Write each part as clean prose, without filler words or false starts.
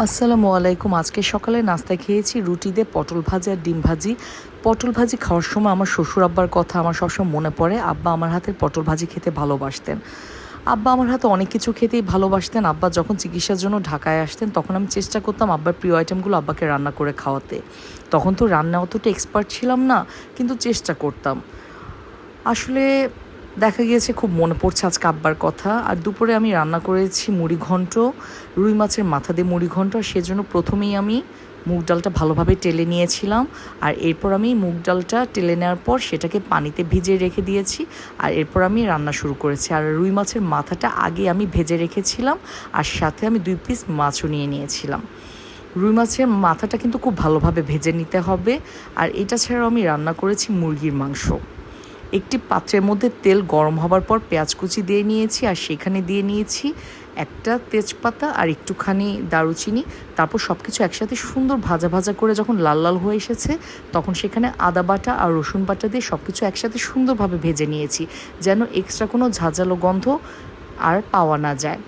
আসসালামু আলাইকুম। আজকে সকালে নাস্তায় খেয়েছি রুটি দিয়ে পটল ভাজি আর ডিম ভাজি। পটল ভাজি খাওয়ার সময় আমার শ্বশুর আব্বার কথা আমার সবসময় মনে পড়ে। আব্বা আমার হাতের পটল ভাজি খেতে ভালোবাসতেন। আব্বা আমার হাতে অনেক কিছু খেতেই ভালোবাসতেন। আব্বা যখন চিকিৎসার জন্য ঢাকায় আসতেন তখন আমি চেষ্টা করতাম আব্বার প্রিয় আইটেমগুলো আব্বাকে রান্না করে খাওয়াতে। তখন তো রান্না অতটা এক্সপার্ট ছিলাম না, কিন্তু চেষ্টা করতাম। আসলে দেখা গিয়েছে খুব মনে পড়ছে আজকে আব্বার কথা। আর দুপুরে আমি রান্না করেছি মুড়ি ঘন্ট, রুই মাছের মাথা দিয়ে মুড়ি ঘন্ট। আর সেজন্য প্রথমেই আমি মুগ ডালটা ভালোভাবে টেলে নিয়েছিলাম। আর এরপর আমি মুগ ডালটা টেলে নেওয়ার পর সেটাকে পানিতে ভিজিয়ে রেখে দিয়েছি। আর এরপর আমি রান্না শুরু করেছি। আর রুই মাছের মাথাটা আগে আমি ভেজে রেখেছিলাম, আর সাথে আমি 2 পিস মাছও নিয়েছিলাম। রুই মাছের মাথাটা কিন্তু খুব ভালোভাবে ভেজে নিতে হবে। আর এটা ছাড়াও আমি রান্না করেছি মুরগির মাংস। একটি পাত্রের মধ্যে তেল গরম হবার পর পেঁয়াজ কুচি দিয়ে নিয়েছি, আর সেখানে দিয়ে নিয়েছি একটা তেজপাতা আর একটুখানি দারুচিনি। তারপর সব কিছু একসাথে সুন্দর ভাজা ভাজা করে যখন লাল লাল হয়ে এসেছে তখন সেখানে আদা বাটা আর রসুন বাটা দিয়ে সব কিছু একসাথে সুন্দরভাবে ভেজে নিয়েছি, যেন এক্সট্রা কোনো ঝাঁঝালো গন্ধ আর পাওয়া না যায়।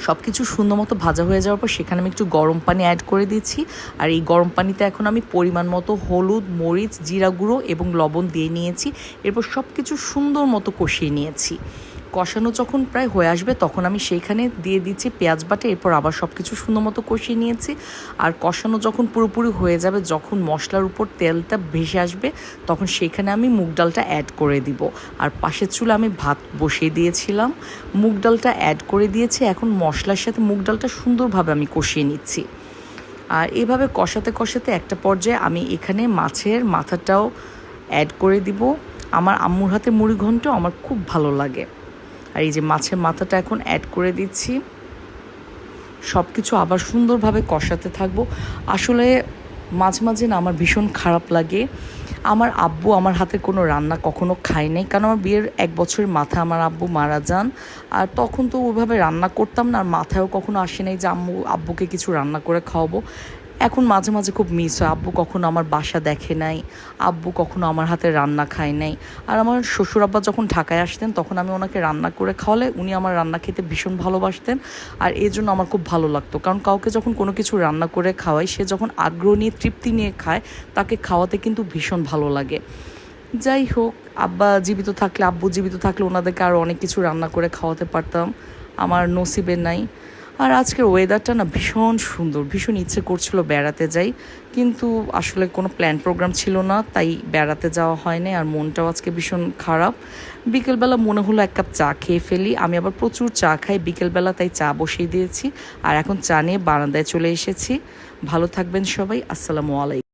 সব কিছু সুন্দর মতো ভাজা হয়ে যাওয়ার পর সেখানে আমি একটু গরম পানি অ্যাড করে দিচ্ছি। আর এই গরম পানিতে এখন আমি পরিমাণ মতো হলুদ, মরিচ, জিরা গুঁড়ো এবং লবণ দিয়ে নিয়েছি। এরপর সব কিছু সুন্দর মতো কষিয়ে নিয়েছি। কষানো যখন প্রায় হয়ে আসবে তখন আমি সেইখানে দিয়ে দিচ্ছি পেঁয়াজ বাটা। এরপর আবার সব কিছু সুন্দর মতো কষিয়ে নিয়েছি। আর কষানো যখন পুরোপুরি হয়ে যাবে, যখন মশলার উপর তেলটা ভেসে আসবে তখন সেইখানে আমি মুগ ডালটা অ্যাড করে দিব। আর পাশের চুলে আমি ভাত বসিয়ে দিয়েছিলাম, মুগ ডালটা অ্যাড করে দিয়েছি। এখন মশলার সাথে মুগ ডালটা সুন্দরভাবে আমি কষিয়ে নিচ্ছি। আর এভাবে কষাতে কষাতে একটা পর্যায়ে আমি এখানে মাছের মাথাটাও অ্যাড করে দিব। আমার আম্মুর হাতে মুড়ি ঘন্ট আমার খুব ভালো লাগে। আর এই যে মাছের মাথাটা এখন অ্যাড করে দিচ্ছি। সব কিছু আবার সুন্দরভাবে কষাতে থাকবো। আসলে মাঝে মাঝে না আমার ভীষণ খারাপ লাগে, আমার আব্বু আমার হাতে কোনো রান্না কখনো খায় নাই। কারণ আমার বিয়ের 1 বছরের মাথায় আমার আব্বু মারা যান। আর তখন তো ওইভাবে রান্না করতাম না, আর মাথায়ও কখনো আসে নাই যে আব্বুকে কিছু রান্না করে খাওয়াবো। এখন মাঝে মাঝে খুব মিস হয়, আব্বু কখনো আমার বাসা দেখে নাই, আব্বু কখনো আমার হাতে রান্না খায় নাই। আর আমার শ্বশুর আব্বা যখন ঢাকায় আসতেন তখন আমি ওনাকে রান্না করে খাওয়ালে উনি আমার রান্না খেতে ভীষণ ভালোবাসতেন। আর এই জন্য আমার খুব ভালো লাগতো, কারণ কাউকে যখন কোনো কিছু রান্না করে খাওয়াই সে যখন আগ্রহ নিয়ে তৃপ্তি নিয়ে খায় তাকে খাওয়াতে কিন্তু ভীষণ ভালো লাগে। যাই হোক, আব্বু জীবিত থাকলে ওনাদেরকে আরও অনেক কিছু রান্না করে খাওয়াতে পারতাম, আমার নসিবে নাই। আর আজকের ওয়েদারটা না ভীষণ সুন্দর, ভীষণ ইচ্ছে করছিল বেড়াতে যাই, কিন্তু আসলে কোনো প্ল্যান প্রোগ্রাম ছিল না, তাই বেড়াতে যাওয়া হয় না। আর মনটাও আজকে ভীষণ খারাপ। বিকেলবেলা মনে হলো 1 কাপ চা খেয়ে ফেলি। আমি আবার প্রচুর চা খাই বিকেলবেলা, তাই চা বসিয়ে দিয়েছি। আর এখন চা নিয়ে বারান্দায় চলে এসেছি। ভালো থাকবেন সবাই। আসসালামু আলাইকুম।